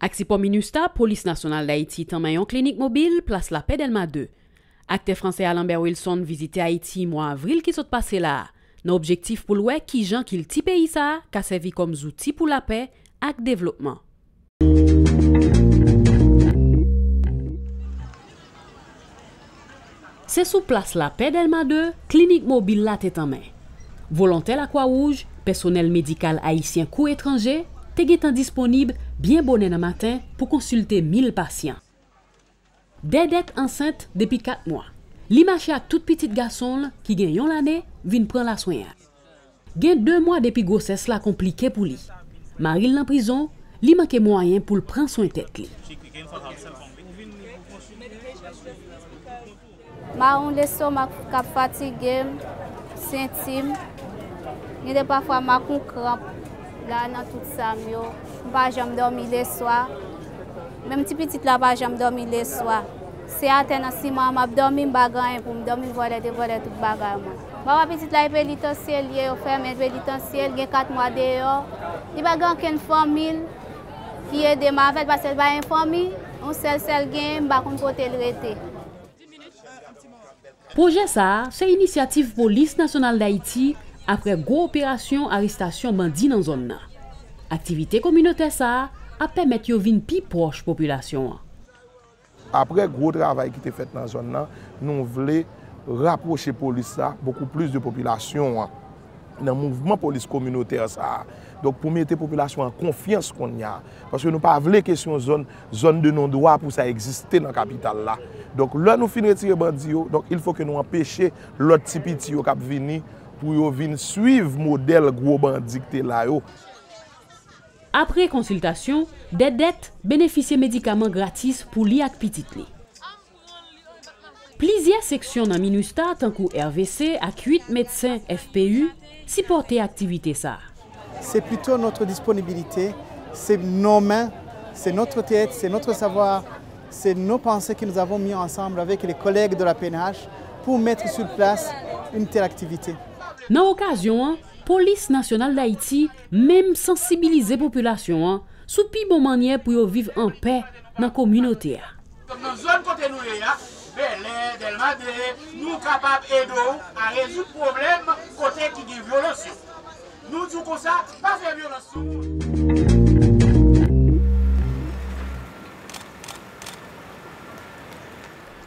Axipo Minusta, Police nationale d'Haïti Tamayon clinique mobile, place la paix Delma 2. Acteur français Lambert Wilson visite Haïti mois avril qui s'est passé là. Nos objectif pour l'ouest qui gens qu'il ti pays ça, qu'a servi comme outil pour la paix et développement. C'est sous place la paix Delma 2, clinique mobile la tête en main. Volontaire la Croix-Rouge, personnel médical haïtien ou étranger, te getan disponible bien bonne dans matin pour consulter 1000 patients. Des dettes enceintes depuis 4 mois. Li marché à toute petite garçon qui gen yon l'année vin prendre la soin. Gen 2 mois depuis grossesse la compliqué pour lui. Maril en prison, li manque moyen pour prendre soin tête li. Ma on l'estomac cap fatigué, intime. Il est parfois ma con crampe là dans tout ça yo. Pas jamais dormir le soir. Même petit là pas jamais dormir le soir. C'est atteint si m'a dormi bagarre pour me dormir voler toute bagarre. Ma petite là pénitentiaire lié au ferme pénitentiaire, il 4 mois dehors. Il pas grand qu'une famille qui aide ma fait parce que pas une famille, on seul gain pas qu'on côté le rete. Projet ça, c'est initiative Police nationale d'Haïti après gros opération arrestation bandit dans zone là. Activité communautaire ça a permettre yo vinn pi proche population. Après gros travail qui était fait dans zone là, nous voulons rapprocher police ça beaucoup plus de population dans le mouvement police communautaire ça. Donc pour mettre la population en confiance qu'on y a parce que nous pas voulons question zone de non-droit pour ça exister dans la capitale là. Donc là nous finissons retirer bandit donc il faut que nous empêcher l'autre petit petit yo k'ap venir pour yo venir suivre modèle gros bandit qui là yo. Après consultation, des dettes bénéficient médicaments gratis pour li ak petit li. Plusieurs sections dans Minusta tant que RVC ak 8 médecins FPU supporter activité ça. C'est plutôt notre disponibilité, c'est nos mains, c'est notre tête, c'est notre savoir, c'est nos pensées que nous avons mis ensemble avec les collègues de la PNH pour mettre sur place une telle activité. Dans l'occasion, Police nationale d'Haïti même sensibiliser population sous pi bon manière pour vivre en paix dans la communauté. Dans zone côté nous Belé, Delma 2, nous capables d'aider à résoudre le problème côté qui dit violence. Nous disons comme ça, pas faire violence.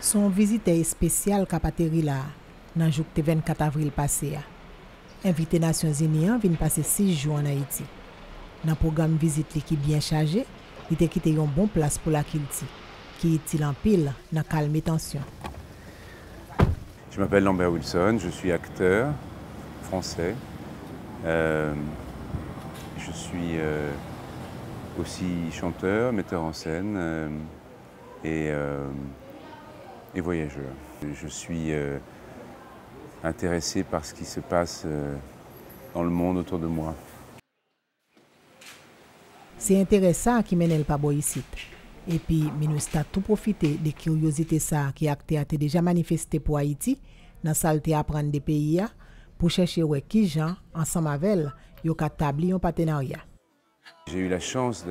Son visite spéciale qui a atterri là dans le 24 avril passé. Invité Nations Unies vient passer 6 jours en Haïti. Dans le programme visite qui est bien chargé, il a quitté une bonne place pour la Kilti, qui est en pile dans calme et tension. Je m'appelle Lambert Wilson, je suis acteur français. Je suis aussi chanteur, metteur en scène et voyageur. Je suis intéressé par ce qui se passe dans le monde autour de moi. C'est intéressant qui mène le pabo ici. Et puis, Minusta tout profiter de curiosité ça qui a déjà manifesté pour Haïti, dans salte apprendre des pays pour chercher qui gens ensemble avec elle, yo ka tabli un partenariat. J'ai eu la chance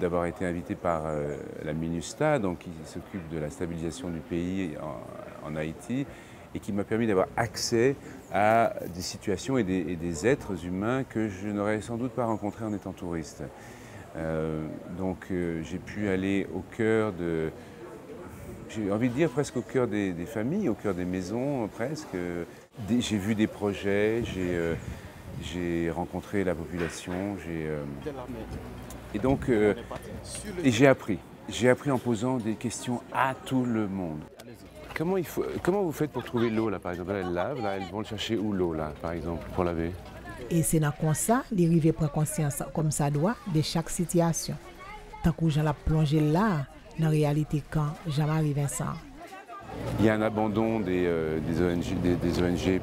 d'avoir été invité par la Minusta, donc qui s'occupe de la stabilisation du pays en Haïti, et qui m'a permis d'avoir accès à des situations et des êtres humains que je n'aurais sans doute pas rencontrés en étant touriste. Donc j'ai pu aller au cœur j'ai envie de dire presque au cœur des familles, au cœur des maisons presque. J'ai vu des projets, j'ai rencontré la population, et donc j'ai appris. J'ai appris en posant des questions à tout le monde. Comment vous faites pour trouver l'eau là par exemple? Là, elles lavent, là, elles vont le chercher où l'eau là par exemple pour laver? Et c'est dans ça les rivières prennent conscience comme ça doit de chaque situation. Tant que j'en la plongé là, dans la réalité quand Jean-Marie Vincent. Il y a un abandon des ONG.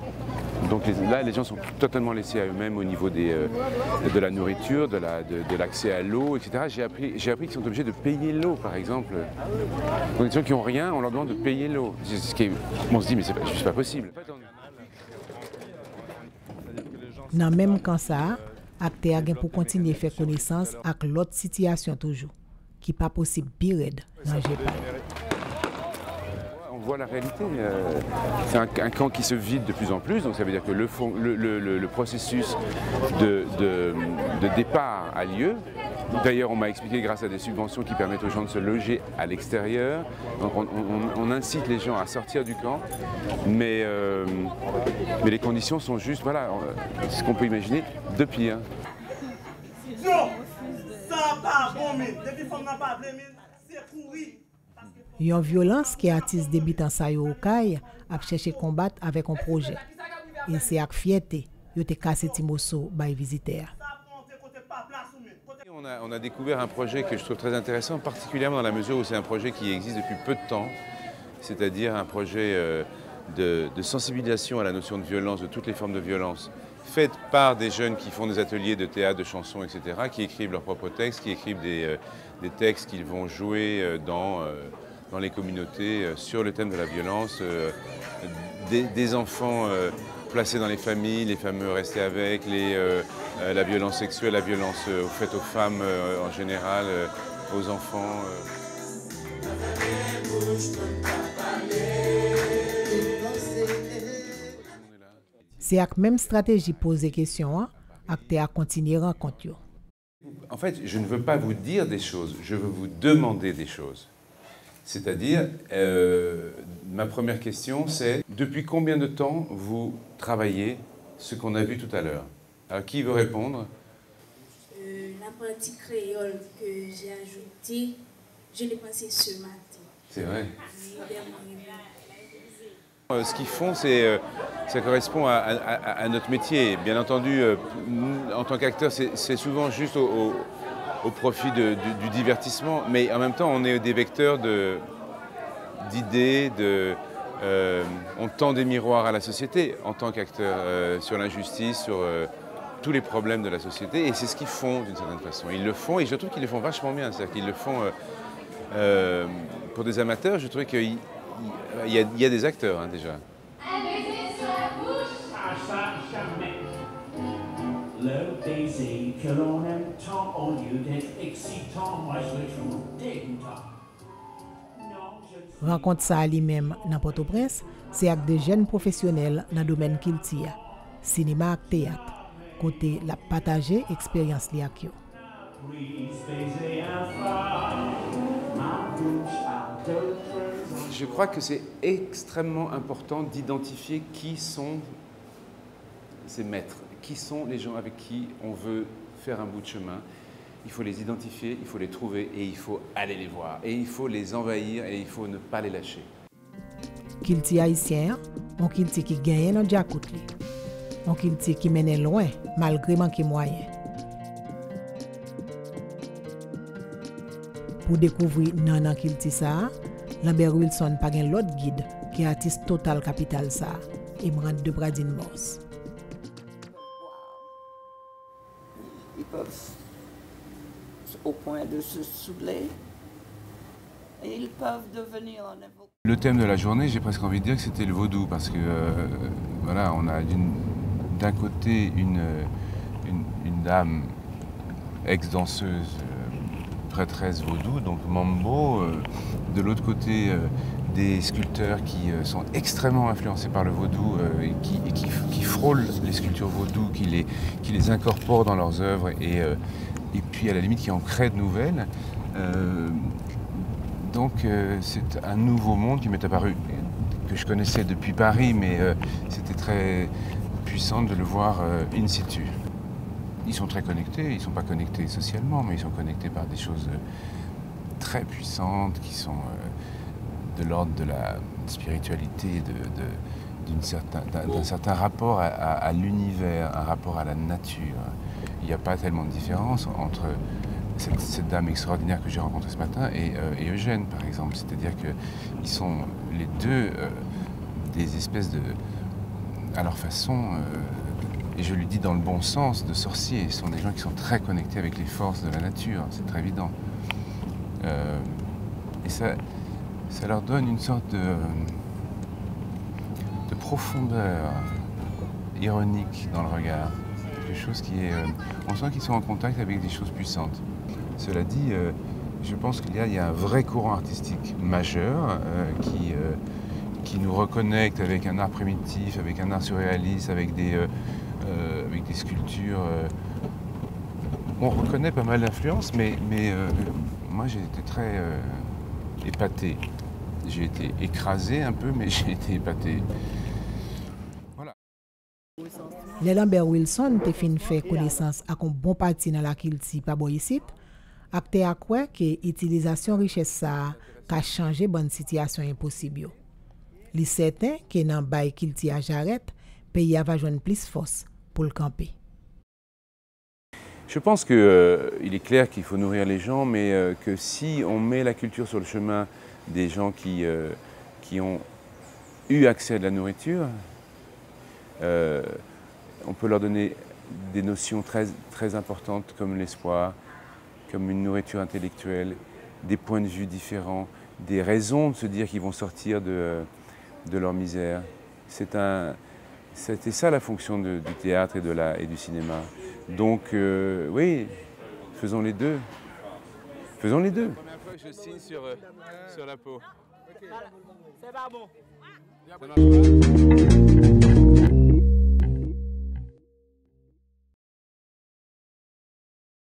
Donc là, les gens sont totalement laissés à eux-mêmes au niveau de la nourriture, de l'accès à l'eau, etc. J'ai appris qu'ils sont obligés de payer l'eau, par exemple. Donc les gens qui n'ont rien, on leur demande de payer l'eau. On se dit, mais c'est juste pas possible. Dans même quand ça, acteur pour continuer à faire connaissance avec l'autre situation toujours. qui pas possible pire dans GEPAL. On voit la réalité. C'est un camp qui se vide de plus en plus, donc ça veut dire que le processus de départ a lieu. D'ailleurs, on m'a expliqué grâce à des subventions qui permettent aux gens de se loger à l'extérieur. Donc on incite les gens à sortir du camp, mais les conditions sont juste, voilà, ce qu'on peut imaginer de pire. Une violence qui artiste débutant ça au Caille a cherché combattre avec un projet. Et c'est avec fierté yo te cassé Timoso by visiteur. On a découvert un projet que je trouve très intéressant, particulièrement dans la mesure où c'est un projet qui existe depuis peu de temps, c'est-à-dire un projet de sensibilisation à la notion de violence, de toutes les formes de violence, faite par des jeunes qui font des ateliers de théâtre, de chansons, etc., qui écrivent leurs propres textes, qui écrivent des textes qu'ils vont jouer dans les communautés sur le thème de la violence, des enfants placés dans les familles, les fameux restés avec, la violence sexuelle, la violence faite aux femmes en général, aux enfants. C'est avec même stratégie poser question à continuer à rencontrer. En fait, je ne veux pas vous dire des choses, je veux vous demander des choses. C'est-à-dire, ma première question, c'est depuis combien de temps vous travaillez ce qu'on a vu tout à l'heure? Alors, qui veut répondre? La partie créole que j'ai ajoutée, je l'ai pensée ce matin. C'est vrai. Ce qu'ils font, ça correspond à notre métier. Bien entendu, en tant qu'acteur, c'est souvent juste au profit du divertissement, mais en même temps, on est des vecteurs d'idées, on tend des miroirs à la société en tant qu'acteur, sur l'injustice, sur tous les problèmes de la société, et c'est ce qu'ils font d'une certaine façon. Ils le font, et je trouve qu'ils le font vachement bien, c'est-à-dire qu'ils le font pour des amateurs. Je trouve qu'il y a des acteurs déjà. Rencontre ça lui-même dans Port-au-Prince, c'est avec des jeunes professionnels dans le domaine culture, cinéma et théâtre, côté la partager expérience li ak yo. Je crois que c'est extrêmement important d'identifier qui sont ces maîtres, qui sont les gens avec qui on veut faire un bout de chemin. Il faut les identifier, il faut les trouver et il faut aller les voir. Et il faut les envahir et il faut ne pas les lâcher. Kilti haïtien, on kilti qui gagne dans Djakout li. On kilti qui mène loin malgré manquer moyen. Pour découvrir nan kilti ça, Lambert Wilson pa gen l'autre guide qui est artiste Total Capital ça et Brand de Bradine Morse. Ils peuvent au point de se saouler et ils peuvent devenir en évoquant. Le thème de la journée, j'ai presque envie de dire que c'était le vaudou parce que voilà, on a d'un côté une dame ex-danseuse, prêtresse vaudou, donc Mambo, de l'autre côté des sculpteurs qui sont extrêmement influencés par le vaudou et qui frôlent les sculptures vaudou, qui les incorporent dans leurs œuvres et puis à la limite qui en créent de nouvelles. Donc c'est un nouveau monde qui m'est apparu, que je connaissais depuis Paris, mais c'était très puissant de le voir in situ. Ils sont très connectés, ils ne sont pas connectés socialement, mais ils sont connectés par des choses très puissantes qui sont de l'ordre de la spiritualité, d'un certain rapport à l'univers, un rapport à la nature. Il n'y a pas tellement de différence entre cette dame extraordinaire que j'ai rencontrée ce matin et Eugène, par exemple. C'est-à-dire qu'ils sont les deux des espèces de, à leur façon, et je lui dis dans le bon sens, de sorciers. Ce sont des gens qui sont très connectés avec les forces de la nature, c'est très évident. Et ça leur donne une sorte de profondeur ironique dans le regard. Quelque chose qui est... on sent qu'ils sont en contact avec des choses puissantes. Cela dit, Je pense qu'il y a un vrai courant artistique majeur qui nous reconnecte avec un art primitif, avec un art surréaliste, avec des sculptures. On reconnaît pas mal d'influences, mais moi j'ai été très épaté. J'ai été écrasé un peu, mais j'ai été épaté. Voilà. Les Lambert Wilson te fin fait connaissance avec un bon parti dans la culture par ici. Acte à quoi que utilisation richesse ça a changé bonne situation impossible. Il est certain que dans bail culture à Jarret, pays va joindre plus force pour le camper. Je pense qu'il est clair qu'il faut nourrir les gens, mais que si on met la culture sur le chemin des gens qui ont eu accès à de la nourriture, on peut leur donner des notions très, très importantes comme l'espoir, comme une nourriture intellectuelle, des points de vue différents, des raisons de se dire qu'ils vont sortir de leur misère. C'était ça la fonction du théâtre et du cinéma. Donc oui, faisons les deux. Faisons les deux. La première fois que je signe sur la peau. Okay. C'est pas bon.